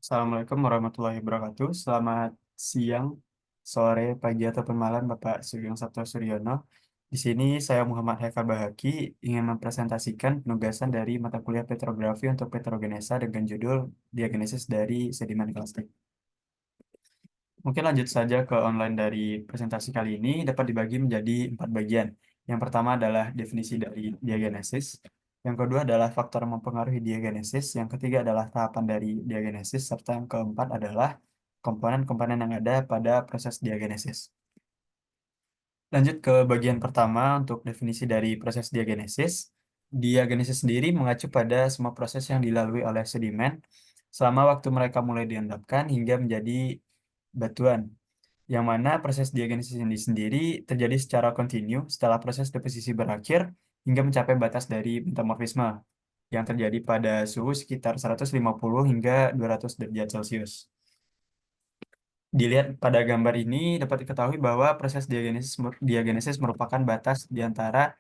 Assalamualaikum warahmatullahi wabarakatuh. Selamat siang, sore, pagi, ataupun malam, Bapak Sugeng Sabto Suryono. Di sini saya Muhammad Haikal Bahaki ingin mempresentasikan penugasan dari mata kuliah Petrografi untuk Petrogenesa dengan judul Diagenesis dari Sedimen Klastik. Mungkin lanjut saja ke online dari presentasi kali ini dapat dibagi menjadi 4 bagian. Yang pertama adalah definisi dari diagenesis. Yang kedua adalah faktor yang mempengaruhi diagenesis. Yang ketiga adalah tahapan dari diagenesis. Serta yang keempat adalah komponen-komponen yang ada pada proses diagenesis. Lanjut ke bagian pertama untuk definisi dari proses diagenesis. Diagenesis sendiri mengacu pada semua proses yang dilalui oleh sedimen selama waktu mereka mulai diendapkan hingga menjadi batuan, yang mana proses diagenesis ini sendiri terjadi secara kontinu setelah proses deposisi berakhir hingga mencapai batas dari metamorfisme yang terjadi pada suhu sekitar 150 hingga 200 derajat Celcius. Dilihat pada gambar ini dapat diketahui bahwa proses diagenesis merupakan batas di antara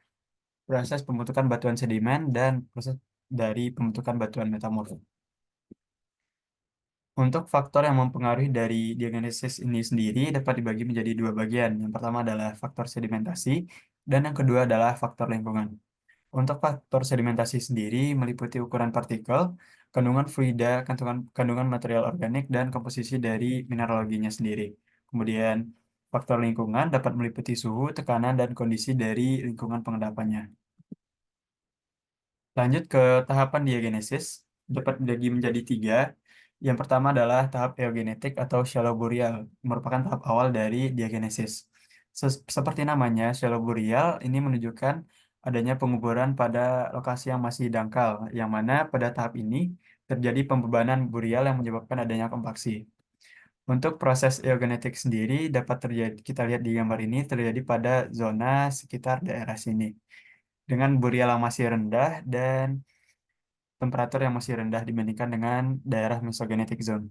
proses pembentukan batuan sedimen dan proses dari pembentukan batuan metamorf. Untuk faktor yang mempengaruhi dari diagenesis ini sendiri dapat dibagi menjadi dua bagian. Yang pertama adalah faktor sedimentasi dan yang kedua adalah faktor lingkungan. Untuk faktor sedimentasi sendiri meliputi ukuran partikel, kandungan fluida, kandungan material organik, dan komposisi dari mineraloginya sendiri. Kemudian, faktor lingkungan dapat meliputi suhu, tekanan, dan kondisi dari lingkungan pengendapannya. Lanjut ke tahapan diagenesis, dapat dibagi menjadi tiga. Yang pertama adalah tahap eugenetik atau shallow burial, merupakan tahap awal dari diagenesis. Seperti namanya, shallow burial ini menunjukkan adanya penguburan pada lokasi yang masih dangkal, yang mana pada tahap ini terjadi pembebanan burial yang menyebabkan adanya kompaksi. Untuk proses eugenetik sendiri dapat terjadi, kita lihat di gambar ini terjadi pada zona sekitar daerah sini, dengan burial yang masih rendah dan temperatur yang masih rendah dibandingkan dengan daerah mesogenetic zone.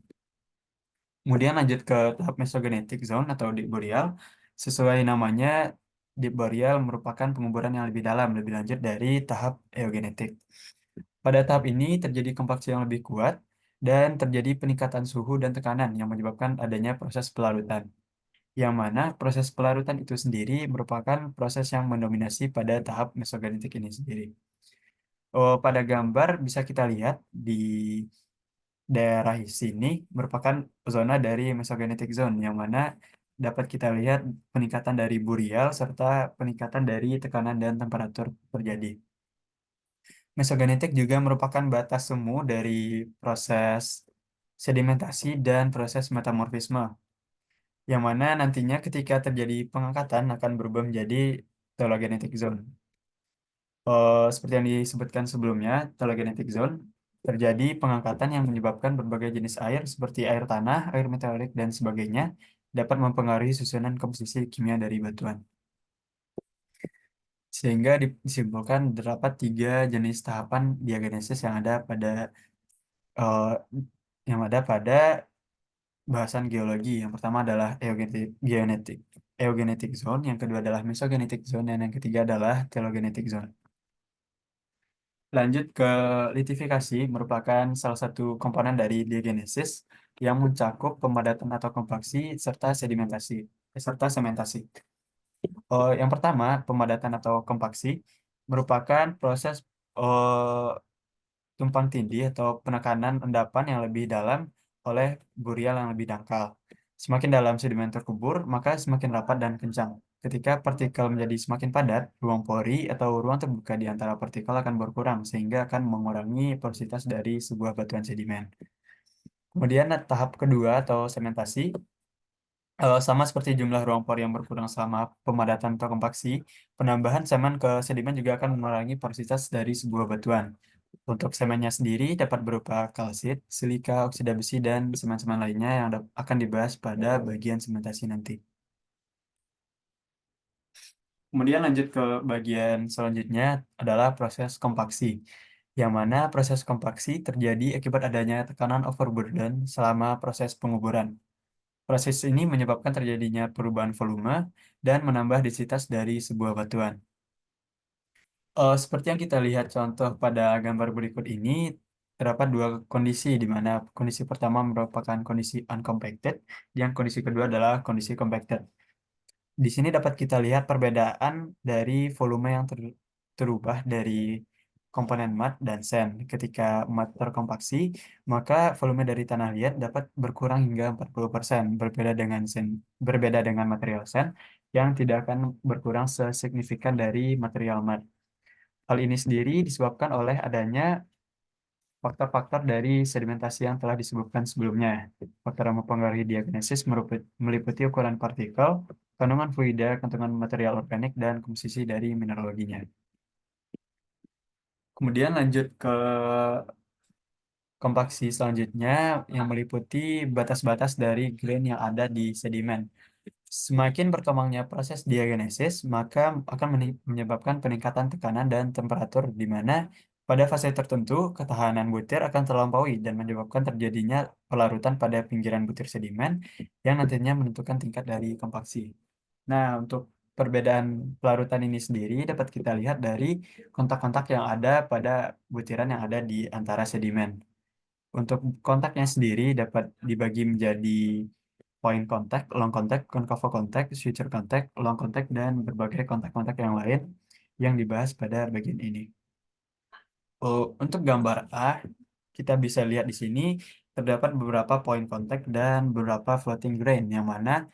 Kemudian lanjut ke tahap mesogenetic zone atau deep boreal. Sesuai namanya, deep boreal merupakan penguburan yang lebih dalam, lebih lanjut dari tahap eugenetik. Pada tahap ini terjadi kompaksi yang lebih kuat dan terjadi peningkatan suhu dan tekanan yang menyebabkan adanya proses pelarutan. Yang mana proses pelarutan itu sendiri merupakan proses yang mendominasi pada tahap mesogenetik ini sendiri. Oh, pada gambar bisa kita lihat di daerah sini merupakan zona dari mesogenetic zone, yang mana dapat kita lihat peningkatan dari burial serta peningkatan dari tekanan dan temperatur terjadi. Mesogenetik juga merupakan batas semu dari proses sedimentasi dan proses metamorfisme, yang mana nantinya ketika terjadi pengangkatan akan berubah menjadi telogenetic zone. Seperti yang disebutkan sebelumnya, telogenetic zone terjadi pengangkatan yang menyebabkan berbagai jenis air seperti air tanah, air meteorit, dan sebagainya dapat mempengaruhi susunan komposisi kimia dari batuan. Sehingga disimpulkan terdapat tiga jenis tahapan diagenesis eh, yang ada pada bahasan geologi. Yang pertama adalah eugenetic zone, yang kedua adalah mesogenetic zone, dan yang ketiga adalah telogenetic zone. Lanjut ke litifikasi, merupakan salah satu komponen dari diagenesis yang mencakup pemadatan atau kompaksi serta sementasi. Yang pertama, pemadatan atau kompaksi merupakan proses eh, tumpang tindih atau penekanan endapan yang lebih dalam oleh burial yang lebih dangkal. Semakin dalam sedimen terkubur, maka semakin rapat dan kencang. Ketika partikel menjadi semakin padat, ruang pori atau ruang terbuka di antara partikel akan berkurang, sehingga akan mengurangi porositas dari sebuah batuan sedimen. Kemudian tahap kedua atau sementasi, sama seperti jumlah ruang pori yang berkurang selama pemadatan atau kompaksi, penambahan semen ke sedimen juga akan mengurangi porositas dari sebuah batuan. Untuk semennya sendiri dapat berupa kalsit, silika, oksida besi, dan semen-semen lainnya yang akan dibahas pada bagian sementasi nanti. Kemudian lanjut ke bagian selanjutnya adalah proses kompaksi, yang mana proses kompaksi terjadi akibat adanya tekanan overburden selama proses penguburan. Proses ini menyebabkan terjadinya perubahan volume dan menambah densitas dari sebuah batuan. Seperti yang kita lihat contoh pada gambar berikut ini, terdapat dua kondisi di mana kondisi pertama merupakan kondisi uncompacted, yang kondisi kedua adalah kondisi compacted. Di sini dapat kita lihat perbedaan dari volume yang terubah dari komponen mat dan sand. Ketika mat terkompaksi, maka volume dari tanah liat dapat berkurang hingga 40%, berbeda dengan material sand yang tidak akan berkurang sesignifikan dari material mat. Hal ini sendiri disebabkan oleh adanya faktor-faktor dari sedimentasi yang telah disebutkan sebelumnya. Faktor yang mempengaruhi diagnosis meliputi ukuran partikel, kandungan fluida, kandungan material organik, dan komposisi dari mineraloginya. Kemudian lanjut ke kompaksi selanjutnya yang meliputi batas-batas dari grain yang ada di sedimen. Semakin berkembangnya proses diagenesis, maka akan menyebabkan peningkatan tekanan dan temperatur di mana pada fase tertentu ketahanan butir akan terlampaui dan menyebabkan terjadinya pelarutan pada pinggiran butir sedimen yang nantinya menentukan tingkat dari kompaksi. Nah, untuk perbedaan pelarutan ini sendiri dapat kita lihat dari kontak-kontak yang ada pada butiran yang ada di antara sedimen. Untuk kontaknya sendiri dapat dibagi menjadi point contact, long contact, concavo contact, suture contact, long contact, dan berbagai kontak-kontak yang lain yang dibahas pada bagian ini. Oh, untuk gambar A, kita bisa lihat di sini terdapat beberapa point contact dan beberapa floating grain, yang mana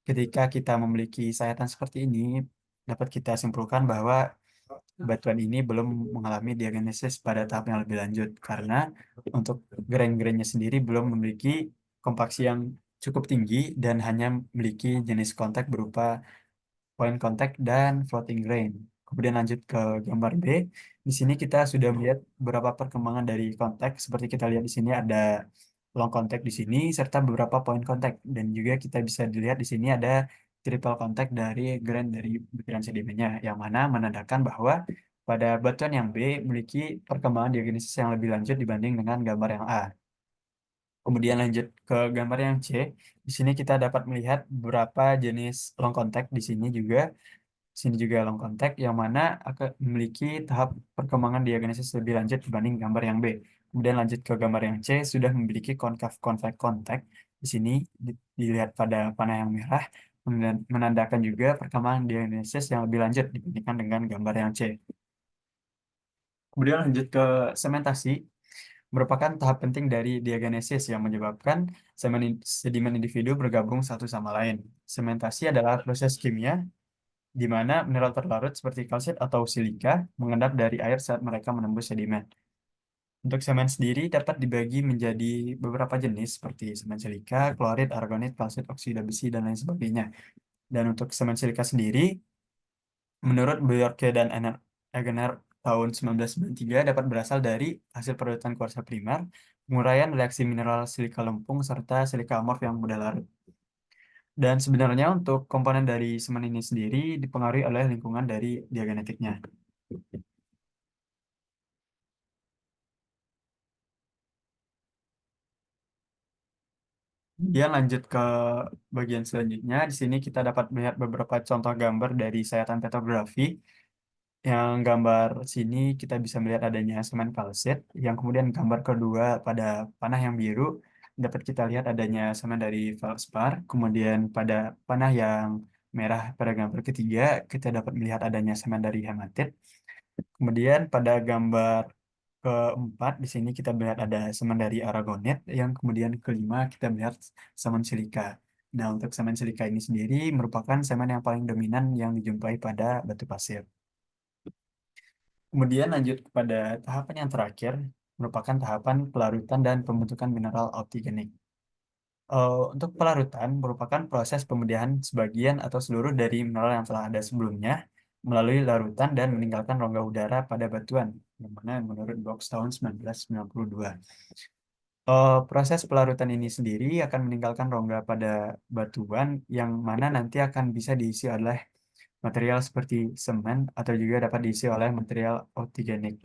ketika kita memiliki sayatan seperti ini, dapat kita simpulkan bahwa batuan ini belum mengalami diagnosis pada tahap yang lebih lanjut karena untuk grain-grainnya sendiri belum memiliki kompaksi yang cukup tinggi dan hanya memiliki jenis kontak berupa point contact dan floating grain. Kemudian lanjut ke gambar B. Di sini kita sudah melihat beberapa perkembangan dari kontak. Seperti kita lihat di sini ada long contact di sini serta beberapa point contact, dan juga kita bisa dilihat di sini ada triple contact dari grain dari butiran sedimennya, yang mana menandakan bahwa pada batuan yang B memiliki perkembangan diagnosis yang lebih lanjut dibanding dengan gambar yang A. Kemudian lanjut ke gambar yang C. Di sini kita dapat melihat beberapa jenis long contact di sini juga. Sini juga long contact yang mana akan memiliki tahap perkembangan diagnosis lebih lanjut dibanding gambar yang B. Kemudian lanjut ke gambar yang C, sudah memiliki concave convex contact. Di sini dilihat pada panah yang merah menandakan juga perkembangan diagnosis yang lebih lanjut dibandingkan dengan gambar yang C. Kemudian lanjut ke sementasi, merupakan tahap penting dari diagenesis yang menyebabkan sedimen individu bergabung satu sama lain. Sementasi adalah proses kimia di mana mineral terlarut seperti kalsit atau silika mengendap dari air saat mereka menembus sedimen. Untuk semen sendiri dapat dibagi menjadi beberapa jenis seperti semen silika, klorit, argonit, kalsit, oksida besi, dan lain sebagainya. Dan untuk semen silika sendiri, menurut Bjorke dan Egener tahun 1993 dapat berasal dari hasil peredaran kuarsa primer, penguraian reaksi mineral silika lempung, serta silika amorf yang mudah larut. Dan sebenarnya untuk komponen dari semen ini sendiri dipengaruhi oleh lingkungan dari diagenetiknya. Kemudian lanjut ke bagian selanjutnya. Di sini kita dapat melihat beberapa contoh gambar dari sayatan petrografi. Yang gambar sini kita bisa melihat adanya semen kalsit. Yang kemudian gambar kedua pada panah yang biru dapat kita lihat adanya semen dari feldspar. Kemudian pada panah yang merah pada gambar ketiga kita dapat melihat adanya semen dari hematit. Kemudian pada gambar keempat di sini kita melihat ada semen dari aragonit, yang kemudian kelima kita melihat semen silika. Nah, untuk semen silika ini sendiri merupakan semen yang paling dominan yang dijumpai pada batu pasir. Kemudian lanjut kepada tahapan yang terakhir, merupakan tahapan pelarutan dan pembentukan mineral orthogenik. Untuk pelarutan merupakan proses pemudahan sebagian atau seluruh dari mineral yang telah ada sebelumnya melalui larutan dan meninggalkan rongga udara pada batuan, yang mana menurut Box tahun 1992. Proses pelarutan ini sendiri akan meninggalkan rongga pada batuan yang mana nanti akan bisa diisi oleh material seperti semen atau juga dapat diisi oleh material orthogenik.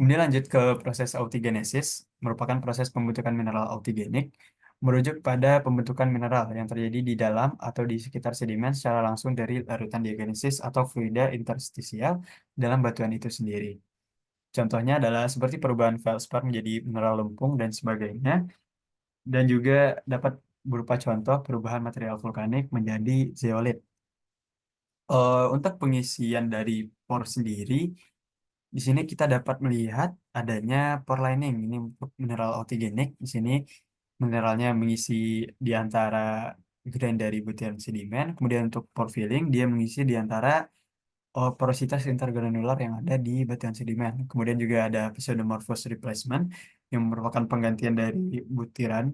Kemudian lanjut ke proses autigenesis, merupakan proses pembentukan mineral autigenik, merujuk pada pembentukan mineral yang terjadi di dalam atau di sekitar sedimen secara langsung dari larutan diagenesis atau fluida interstisial dalam batuan itu sendiri. Contohnya adalah seperti perubahan feldspar menjadi mineral lempung dan sebagainya, dan juga dapat berupa contoh perubahan material vulkanik menjadi zeolit. Untuk pengisian dari pore sendiri, di sini kita dapat melihat adanya pore lining. Ini untuk mineral otigenik. Di sini mineralnya mengisi di antara grain dari butiran sedimen. Kemudian untuk pore filling, dia mengisi di antara porositas intergranular yang ada di batuan sedimen. Kemudian juga ada pseudomorphose replacement yang merupakan penggantian dari butiran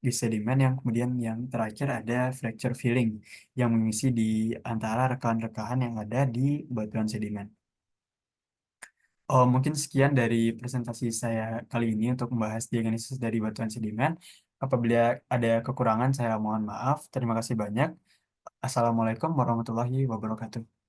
di sedimen, yang kemudian yang terakhir ada fracture filling yang mengisi di antara rekahan-rekahan yang ada di batuan sedimen. Oh, mungkin sekian dari presentasi saya kali ini untuk membahas diagnosis dari batuan sedimen. Apabila ada kekurangan, saya mohon maaf. Terima kasih banyak. Assalamualaikum warahmatullahi wabarakatuh.